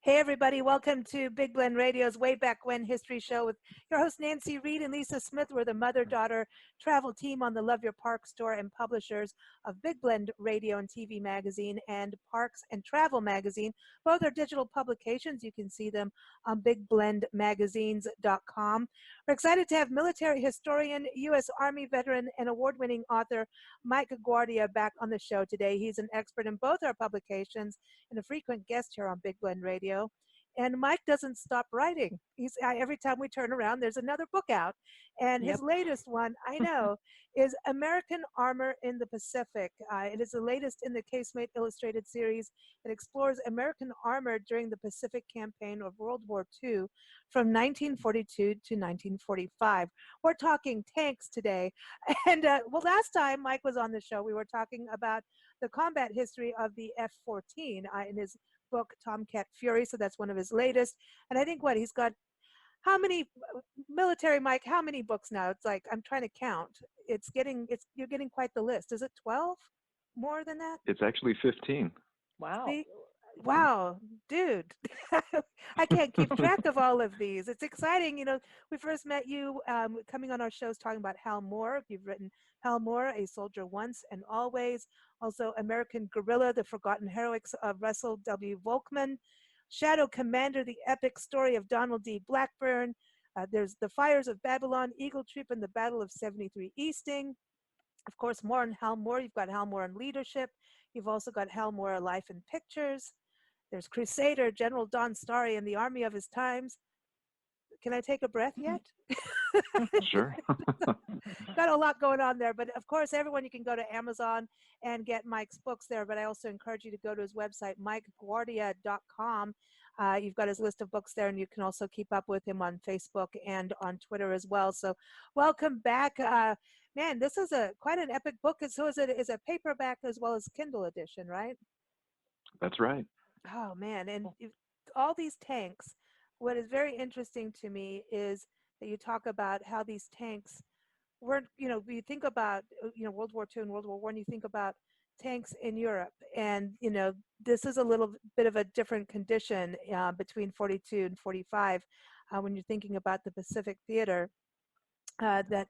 Hey, everybody. Welcome to Big Blend Radio's Way Back When History Show with your host, Nancy Reed and Lisa Smith. We're the mother-daughter travel team on the Love Your Park store and publishers of Big Blend Radio and TV magazine and Parks and Travel magazine. Both are digital publications. You can see them on bigblendmagazines.com. We're excited to have military historian, U.S. Army veteran, and award-winning author Mike Guardia back on the show today. He's an expert in both our publications and a frequent guest here on Big Blend Radio. And Mike doesn't stop writing. Every time we turn around, there's another book out. And his latest one, I know, is American Armor in the Pacific. It is the latest in the Casemate Illustrated series that explores American armor during the Pacific Campaign of World War II from 1942 to 1945. We're talking tanks today. And last time Mike was on the show, we were talking about the combat history of the F-14 in his book Tomcat Fury. So that's one of his latest. And I think he's got how many military, Mike, how many books now? It's like I'm trying to count. You're getting quite the list. Is it 12? More than that? It's actually 15. Wow. See? Wow, dude. I can't keep track of all of these. It's exciting. You know, we first met you coming on our shows talking about Hal Moore. You've written Hal Moore, A Soldier Once and Always. Also, American Guerrilla, The Forgotten Heroics of Russell W. Volkman. Shadow Commander, The Epic Story of Donald D. Blackburn. There's The Fires of Babylon, Eagle Troop, and the Battle of 73 Easting. Of course, more on Hal Moore. You've got Hal Moore in Leadership. You've also got Hal Moore, Life in Pictures. There's Crusader, General Don Starry and the Army of His Times. Can I take a breath yet? Sure. Got a lot going on there. But of course, everyone, you can go to Amazon and get Mike's books there. But I also encourage you to go to his website, mikeguardia.com. You've got his list of books there, and you can also keep up with him on Facebook and on Twitter as well. So welcome back. Man, this is quite an epic book. So is it a paperback as well as Kindle edition, right? That's right. Oh, man. And all these tanks, what is very interesting to me is that you talk about how these tanks weren't, you think about, World War II and World War I, you think about tanks in Europe. And, this is a little bit of a different condition between 42 and 45 when you're thinking about the Pacific Theater, that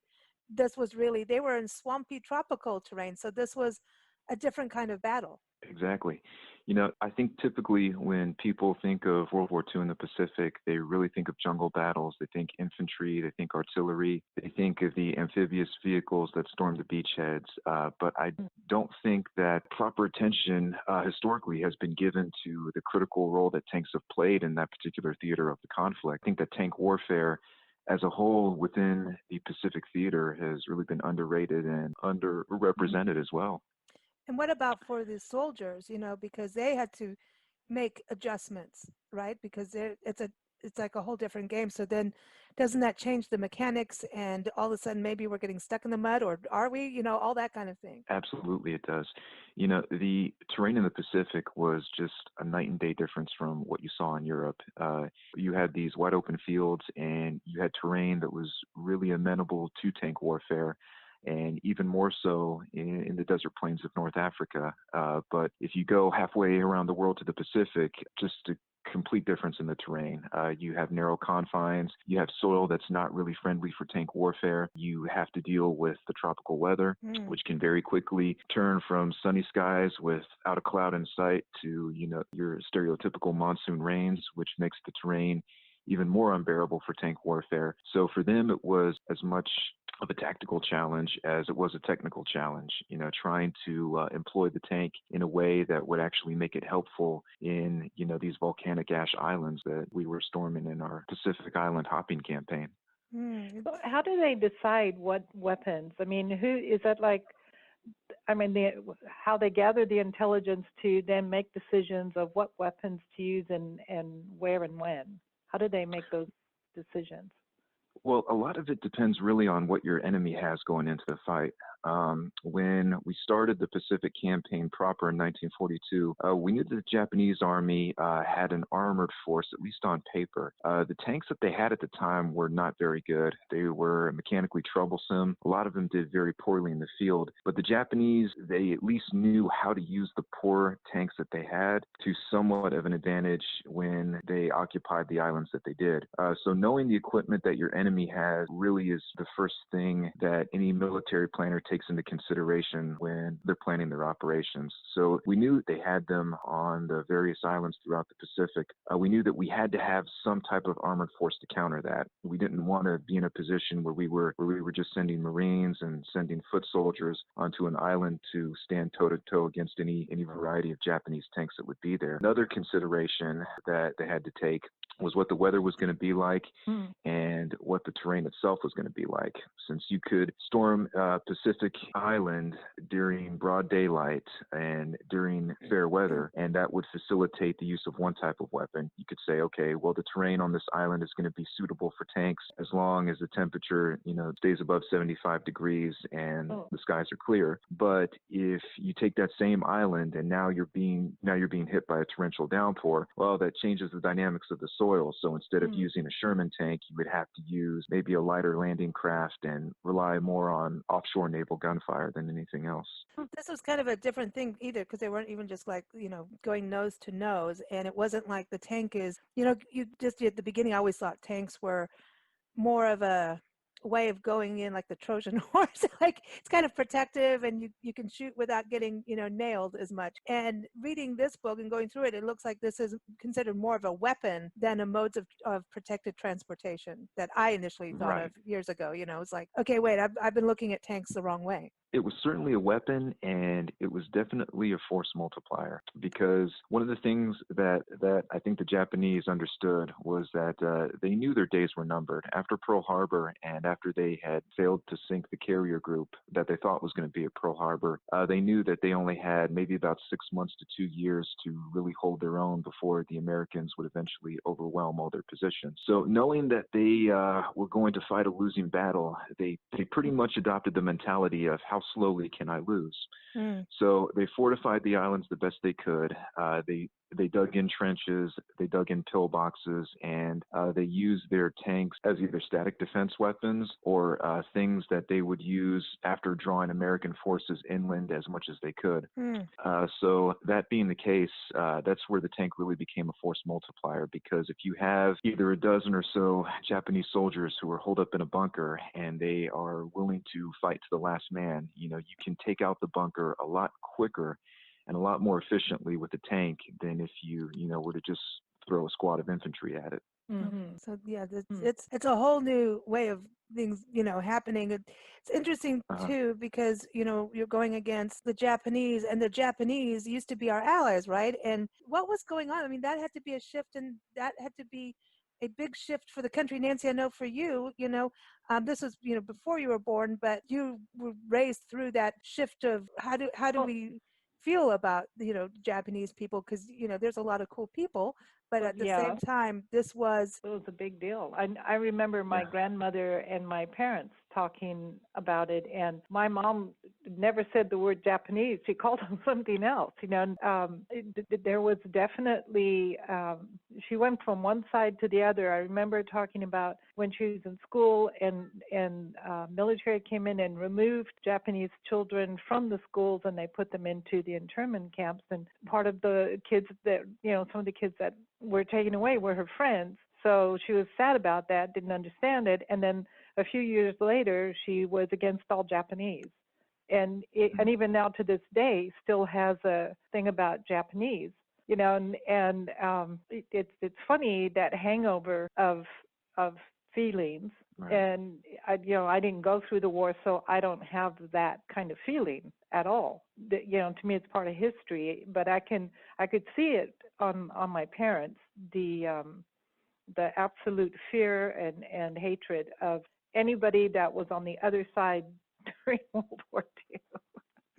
this was really, they were in swampy tropical terrain. So this was a different kind of battle. Exactly. I think typically when people think of World War II in the Pacific, they really think of jungle battles. They think infantry, they think artillery, they think of the amphibious vehicles that stormed the beachheads. But I don't think that proper attention historically has been given to the critical role that tanks have played in that particular theater of the conflict. I think that tank warfare as a whole within the Pacific theater has really been underrated and underrepresented as well. And what about for the soldiers, because they had to make adjustments, right? Because it's like a whole different game. So then doesn't that change the mechanics and all of a sudden maybe we're getting stuck in the mud, or are we, all that kind of thing? Absolutely, it does. The terrain in the Pacific was just a night and day difference from what you saw in Europe. You had these wide open fields and you had terrain that was really amenable to tank warfare, and even more so in the desert plains of North Africa. But if you go halfway around the world to the Pacific, just a complete difference in the terrain. You have narrow confines. You have soil that's not really friendly for tank warfare. You have to deal with the tropical weather, which can very quickly turn from sunny skies without a cloud in sight to, your stereotypical monsoon rains, which makes the terrain even more unbearable for tank warfare. So for them, it was as much of a tactical challenge as it was a technical challenge, trying to employ the tank in a way that would actually make it helpful in, these volcanic ash islands that we were storming in our Pacific Island hopping campaign. So how do they decide what weapons? I mean, how they gather the intelligence to then make decisions of what weapons to use and where and when? How do they make those decisions? Well, a lot of it depends really on what your enemy has going into the fight. When we started the Pacific Campaign proper in 1942, we knew that the Japanese Army had an armored force, at least on paper. The tanks that they had at the time were not very good. They were mechanically troublesome. A lot of them did very poorly in the field. But the Japanese, they at least knew how to use the poor tanks that they had to somewhat of an advantage when they occupied the islands that they did. So knowing the equipment that your enemy has really is the first thing that any military planner takes into consideration when they're planning their operations. So we knew they had them on the various islands throughout the Pacific. We knew that we had to have some type of armored force to counter that. We didn't want to be in a position where we were just sending Marines and sending foot soldiers onto an island to stand toe to toe against any variety of Japanese tanks that would be there. Another consideration that they had to take was what the weather was going to be like and what the terrain itself was going to be like. Since you could storm Pacific Island during broad daylight and during fair weather, and that would facilitate the use of one type of weapon, you could say, okay, well, the terrain on this island is going to be suitable for tanks as long as the temperature, stays above 75 degrees and the skies are clear. But if you take that same island and now you're being hit by a torrential downpour, well, that changes the dynamics of the soil. So instead of using a Sherman tank, you would have to use maybe a lighter landing craft and rely more on offshore naval gunfire than anything else. This was kind of a different thing either, because they weren't even just like, going nose to nose. And it wasn't like the tank is, you just at the beginning, I always thought tanks were more of a way of going in like the Trojan horse. Like it's kind of protective and you can shoot without getting, nailed as much. And reading this book and going through it, it looks like this is considered more of a weapon than a modes of protected transportation that I initially thought of years ago. It's like, okay, wait, I've been looking at tanks the wrong way. It was certainly a weapon, and it was definitely a force multiplier, because one of the things that I think the Japanese understood was that they knew their days were numbered. After Pearl Harbor and after they had failed to sink the carrier group that they thought was going to be at Pearl Harbor, they knew that they only had maybe about 6 months to 2 years to really hold their own before the Americans would eventually overwhelm all their positions. So knowing that they were going to fight a losing battle, they pretty much adopted the mentality of how slowly can I lose? So they fortified the islands the best they could. They dug in trenches, they dug in pillboxes, and they used their tanks as either static defense weapons or things that they would use after drawing American forces inland as much as they could. So that being the case, that's where the tank really became a force multiplier, because if you have either a dozen or so Japanese soldiers who are holed up in a bunker and they are willing to fight to the last man, you can take out the bunker a lot quicker and a lot more efficiently with a tank than if you were to just throw a squad of infantry at it. So yeah, it's a whole new way of things, happening. It's interesting too, because you're going against the Japanese, and the Japanese used to be our allies, right? And what was going on? I mean, that had to be a shift, and that had to be a big shift for the country. Nancy, I know for you, this was before you were born, but you were raised through that shift of how do we feel about Japanese people, because there's a lot of cool people, but at the same time it was a big deal. I remember my grandmother and my parents talking about it, and my mom never said the word Japanese. She called them something else. There was definitely she went from one side to the other. I remember talking about when she was in school and military came in and removed Japanese children from the schools, and they put them into the internment camps. And part of the kids that some of the kids that were taken away were her friends. So she was sad about that, didn't understand it. And then a few years later, she was against all Japanese. And even now to this day, still has a thing about Japanese, and it's funny, that hangover of feelings. Right. And I didn't go through the war, so I don't have that kind of feeling at all. To me, it's part of history. But I could see it on my parents, the absolute fear and hatred of anybody that was on the other side during World War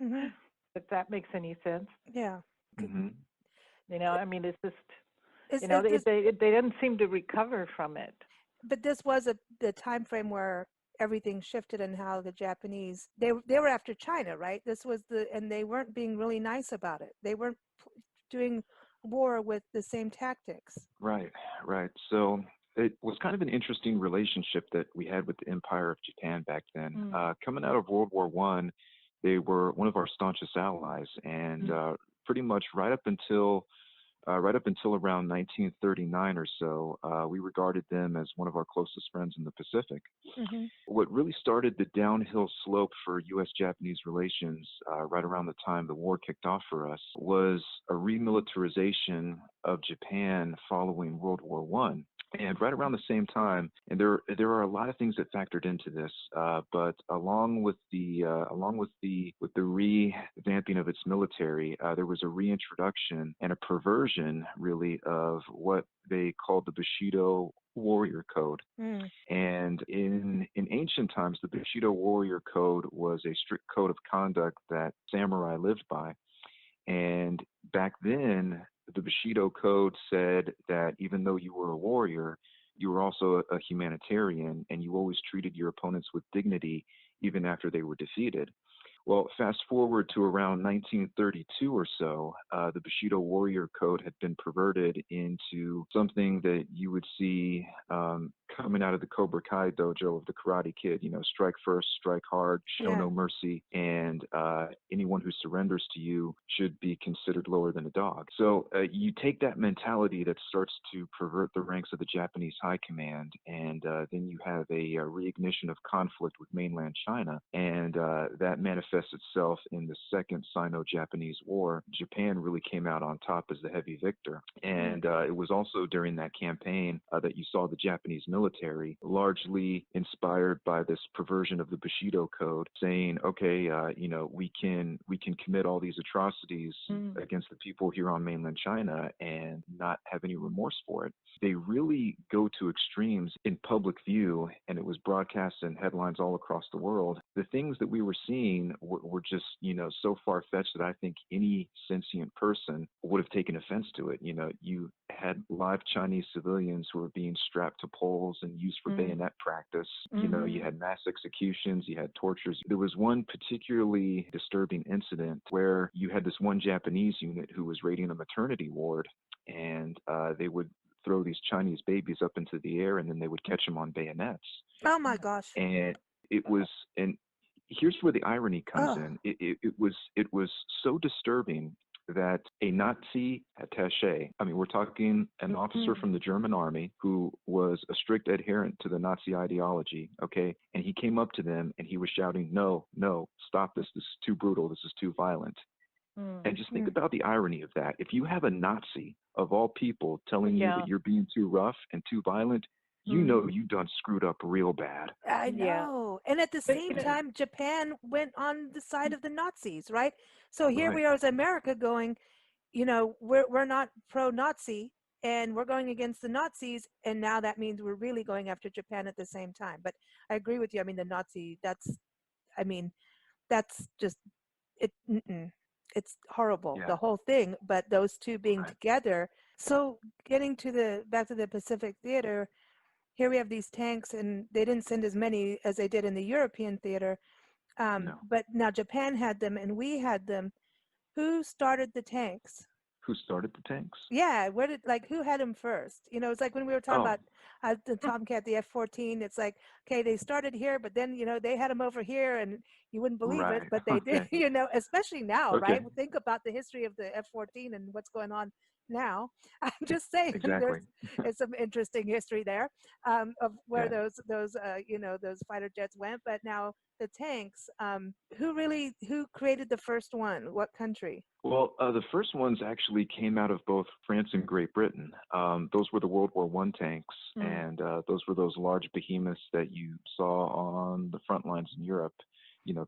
II. If that makes any sense. Yeah. I mean, it's just, they didn't seem to recover from it. But this was the time frame where everything shifted and how the Japanese they were after China, right? This was and they weren't being really nice about it. They weren't doing war with the same tactics. Right, right. So it was kind of an interesting relationship that we had with the Empire of Japan back then. Coming out of World War One, they were one of our staunchest allies, and pretty much right up until around 1939 or so, we regarded them as one of our closest friends in the Pacific. Mm-hmm. What really started the downhill slope for U.S.-Japanese relations right around the time the war kicked off for us was a remilitarization of Japan following World War One. And right around the same time, and there are a lot of things that factored into this, but along with the revamping of its military, there was a reintroduction and a perversion, really, of what they called the Bushido Warrior Code. And in ancient times, the Bushido Warrior Code was a strict code of conduct that samurai lived by. And back then, the Bushido Code said that even though you were a warrior, you were also a humanitarian, and you always treated your opponents with dignity even after they were defeated. Well, fast forward to around 1932 or so, the Bushido Warrior Code had been perverted into something that you would see coming out of the Cobra Kai dojo of the Karate Kid. You know, strike first, strike hard, show no mercy, and anyone who surrenders to you should be considered lower than a dog. So you take that mentality that starts to pervert the ranks of the Japanese high command, and then you have a reignition of conflict with mainland China, and that manifests itself in the Second Sino-Japanese War. Japan really came out on top as the heavy victor. And it was also during that campaign that you saw the Japanese military, largely inspired by this perversion of the Bushido Code, saying, okay, we can commit all these atrocities against the people here on mainland China and not have any remorse for it. They really go to extremes in public view, and it was broadcast in headlines all across the world. The things that we were seeing were just, so far-fetched that I think any sentient person would have taken offense to it. You had live Chinese civilians who were being strapped to poles and used for bayonet practice. You had mass executions, you had tortures. There was one particularly disturbing incident where you had this one Japanese unit who was raiding a maternity ward, and they would throw these Chinese babies up into the air, and then they would catch them on bayonets. Oh my gosh! And here's where the irony comes in. It was so disturbing that a Nazi attaché, I mean, we're talking an officer from the German army who was a strict adherent to the Nazi ideology, okay? And he came up to them and he was shouting, no, stop this. This is too brutal. This is too violent. And just think about the irony of that. If you have a Nazi, of all people, telling you that you're being too rough and too violent, you know you done screwed up real bad. I know. And at the same time, Japan went on the side of the Nazis, right? So here we are as America going, we're not pro-Nazi, and we're going against the Nazis, and now that means we're really going after Japan at the same time. But I agree with you. I mean, the Nazi, that's just, it's horrible, the whole thing. But those two being together. So getting back to the Pacific Theater, here we have these tanks, and they didn't send as many as they did in the European theater. But now Japan had them and we had them. Who started the tanks? Who started the tanks? Yeah, who had them first? It's like when we were talking about the Tomcat, the F-14. It's like, okay, they started here, but then, they had them over here, and you wouldn't believe it, but they did, especially now, right? Think about the history of the F-14 and what's going on now. I'm just saying, there's some interesting history there of where those fighter jets went. But now the tanks, who created the first one? What country? Well, the first ones actually came out of both France and Great Britain. Those were the World War I tanks, and those were those large behemoths that you saw on the front lines in Europe.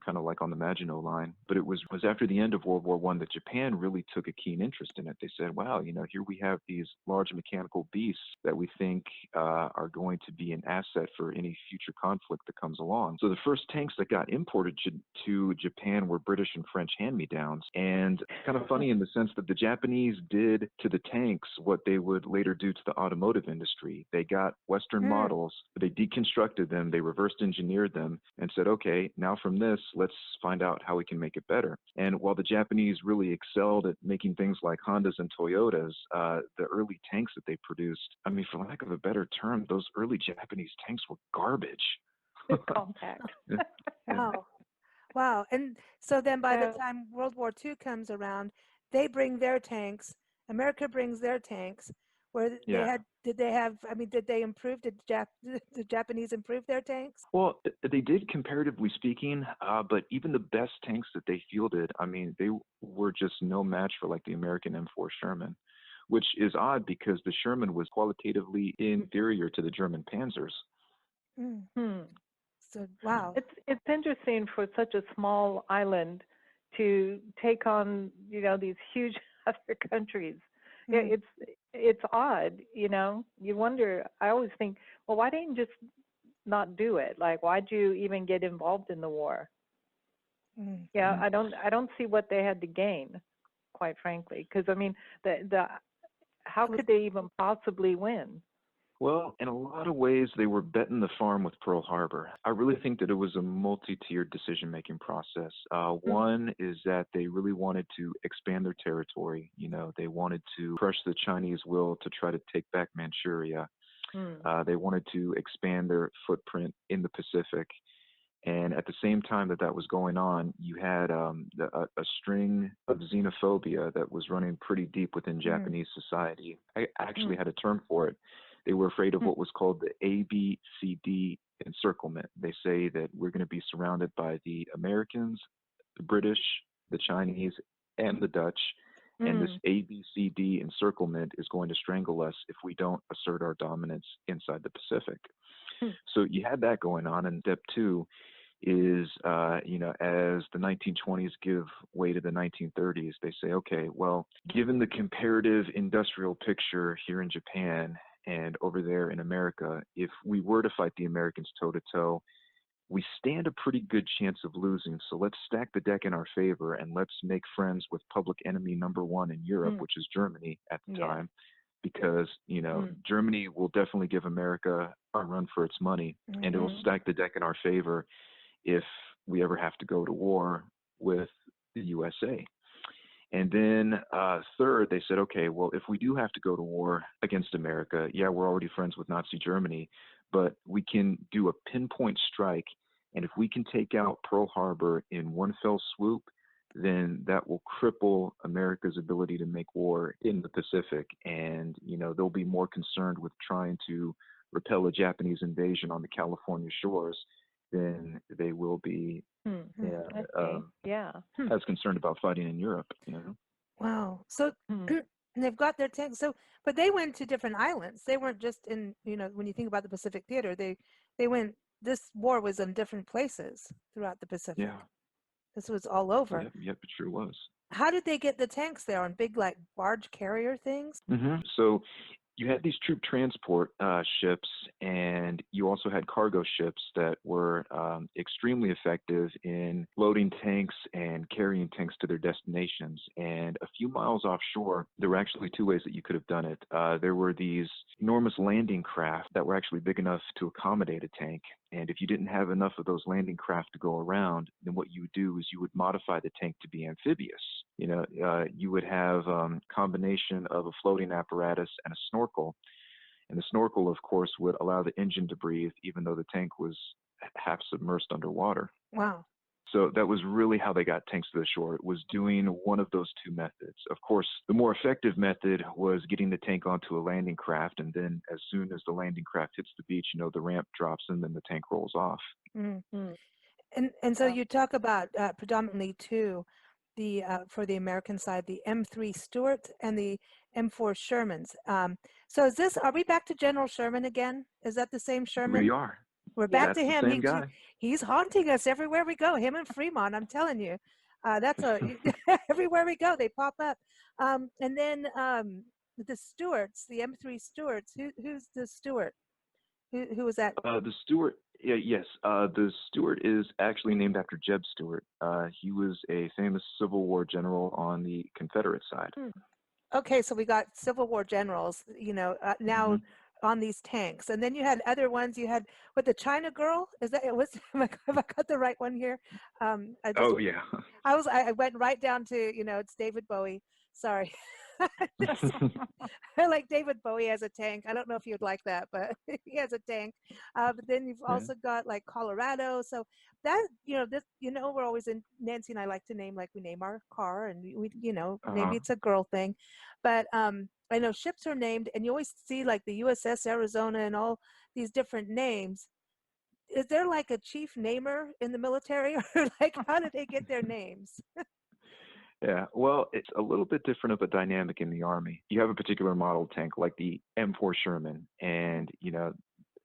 kind of like on the Maginot Line. But it was after the end of World War I that Japan really took a keen interest in it. They said, wow, here we have these large mechanical beasts that we think are going to be an asset for any future conflict that comes along. So the first tanks that got imported to Japan were British and French hand-me-downs. And kind of funny in the sense that the Japanese did to the tanks what they would later do to the automotive industry. They got Western models, they deconstructed them, they reversed engineered them, and said, okay, now from this, let's find out how we can make it better. And while the Japanese really excelled at making things like Hondas and Toyotas, the early tanks that they produced, I mean, for lack of a better term, those early Japanese tanks were garbage. Compact. Wow. Wow. And so then by the Yeah. time World War II comes around, they bring their tanks. America brings their tanks. Where Yeah. did they improve? Did the Japanese improve their tanks? Well, they did, comparatively speaking, but even the best tanks that they fielded, I mean, they were just no match for like the American M4 Sherman, which is odd because the Sherman was qualitatively inferior to the German Panzers. Mm. Hmm. So, wow. It's interesting for such a small island to take on, these huge other countries. Yeah, Mm. it's odd, You wonder. I always think, well, why didn't you just not do it? Like, why'd you even get involved in the war? Mm. Yeah, Mhm. I don't see what they had to gain, quite frankly. Because I mean, the how It was, could they even possibly win? Well, in a lot of ways, they were betting the farm with Pearl Harbor. I really think that it was a multi-tiered decision-making process. Hmm. One is that they really wanted to expand their territory. They wanted to crush the Chinese will to try to take back Manchuria. Hmm. They wanted to expand their footprint in the Pacific. And at the same time that that was going on, you had a string of xenophobia that was running pretty deep within mm. Japanese society. I Hmm. actually had a term for it. They were afraid of Hmm. what was called the ABCD encirclement. They say that we're going to be surrounded by the Americans, the British, the Chinese, and the Dutch. And this Hmm. ABCD encirclement is going to strangle us if we don't assert our dominance inside the Pacific. Hmm. So you had that going on. And step two is, as the 1920s give way to the 1930s, they say, okay, well, given the comparative industrial picture here in Japan and over there in America, if we were to fight the Americans toe to toe, we stand a pretty good chance of losing. So let's stack the deck in our favor and let's make friends with public enemy number one in Europe, Hmm. which is Germany at the Yeah. time, because, Hmm. Germany will definitely give America a run for its money, and it will Mm-hmm. stack the deck in our favor if we ever have to go to war with the USA. And then third, they said, okay, well, if we do have to go to war against America, yeah, we're already friends with Nazi Germany, but we can do a pinpoint strike. And if we can take out Pearl Harbor in one fell swoop, then that will cripple America's ability to make war in the Pacific. And, they'll be more concerned with trying to repel a Japanese invasion on the California shores than they will be Hmm. uh, I see. um, Yeah. Hmm. as concerned about fighting in Europe. Wow. So Hmm. they've got their tanks. So, but they went to different islands. They weren't just in, when you think about the Pacific Theater, they went, this war was in different places throughout the Pacific. Yeah. This was all over. Yep, it sure was. How did they get the tanks there on big, like, barge carrier things? So you had these troop transport ships, and you also had cargo ships that were extremely effective in loading tanks and carrying tanks to their destinations. And a few miles offshore, there were actually two ways that you could have done it. There were these enormous landing craft that were actually big enough to accommodate a tank. And if you didn't have enough of those landing craft to go around, then what you would do is you would modify the tank to be amphibious. You would have combination of a floating apparatus and a snorkel. And the snorkel, of course, would allow the engine to breathe, even though the tank was half submersed underwater. Wow. So that was really how they got tanks to the shore. It was doing one of those two methods. Of course, the more effective method was getting the tank onto a landing craft, and then as soon as the landing craft hits the beach, the ramp drops and then the tank rolls off. Mm. Hmm. And so Wow. you talk about predominantly two, the for the American side, the M3 Stuart and the M4 Shermans. So are we back to General Sherman again? Is that the same We Sherman? are. We're Yeah. back That's to the him. same guy. He's haunting us everywhere we go. Him and Fremont, I'm telling you. That's a everywhere we go, they pop up. And then the Stewarts, the M3 Stewarts. Who's the Stewart? Who was that? The Stewart, yeah, yes. The Stewart is actually named after Jeb Stuart. He was a famous Civil War general on the Confederate side. Hmm. Okay, so we got Civil War generals, now Hmm. on these tanks, and then you had other ones. You had what, the China Girl? Is that it? Was have I got the right one here? I just Oh yeah. I went right down to it's David Bowie. Sorry. I like David Bowie as a tank. I don't know if you'd like that, but he has a tank. But then you've Yeah. also got like Colorado. So that this we're always in, Nancy and I like to name, like we name our car, and we maybe Uh-huh. it's a girl thing, but I know ships are named, and you always see like the USS Arizona and all these different names. Is there like a chief namer in the military, or like how do they get their names? Yeah, well, it's a little bit different of a dynamic in the Army. You have a particular model tank like the M4 Sherman, and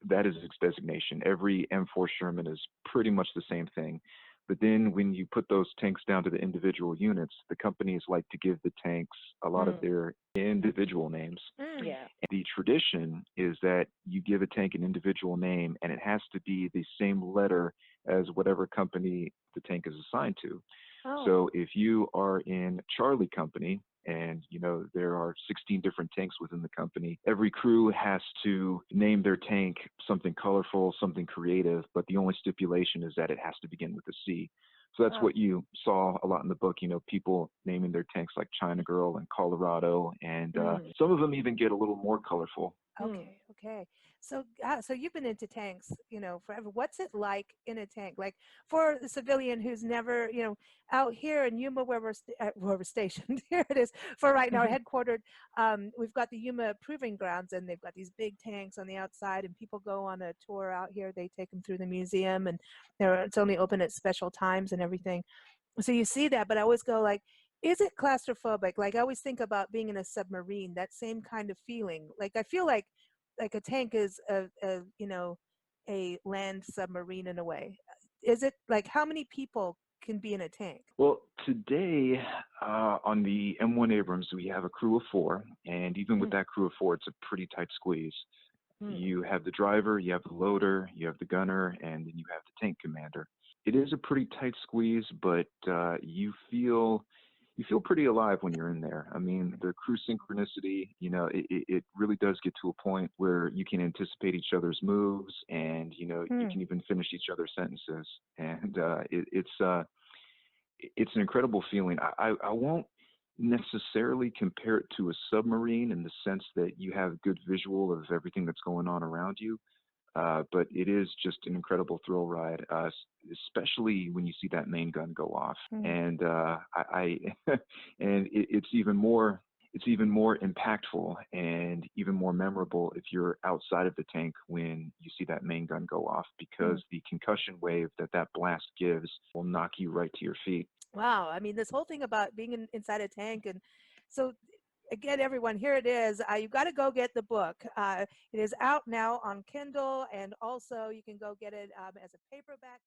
that is its designation. Every M4 Sherman is pretty much the same thing. But then when you put those tanks down to the individual units, the companies like to give the tanks a lot of Mm. their individual names. Mm. Yeah. And the tradition is that you give a tank an individual name, and it has to be the same letter as whatever company the tank is assigned to. Oh. So if you are in Charlie Company, and there are 16 different tanks within the company, every crew has to name their tank something colorful, something creative, but the only stipulation is that it has to begin with a C. So that's Oh. what you saw a lot in the book, people naming their tanks like China Girl and Colorado, and Mm. some of them even get a little more colorful. Mm. Okay, okay. So you've been into tanks, forever. What's it like in a tank? Like for the civilian who's never, out here in Yuma, where we're stationed, here it is for right now, headquartered. We've got the Yuma Proving Grounds, and they've got these big tanks on the outside, and people go on a tour out here. They take them through the museum, and it's only open at special times and everything. So you see that, but I always go like, is it claustrophobic? Like I always think about being in a submarine, that same kind of feeling. Like I feel like a tank is a land submarine in a way. Is it like, how many people can be in a tank? Well, today on the M1 Abrams, we have a crew of four, and even with Mm. that crew of four, it's a pretty tight squeeze. Mm. You have the driver, you have the loader, you have the gunner, and then you have the tank commander. It is a pretty tight squeeze, but you feel pretty alive when you're in there. I mean, the crew synchronicity, it really does get to a point where you can anticipate each other's moves, and you Hmm. can even finish each other's sentences, and it's an incredible feeling. I won't necessarily compare it to a submarine in the sense that you have good visual of everything that's going on around you. But it is just an incredible thrill ride, especially when you see that main gun go off. Hmm. And and it's even more impactful and even more memorable if you're outside of the tank when you see that main gun go off, Hmm. because the concussion wave that blast gives will knock you right to your feet. Wow. I mean, this whole thing about being inside a tank. And so, again, everyone, here it is. You've got to go get the book. It is out now on Kindle, and also you can go get it as a paperback.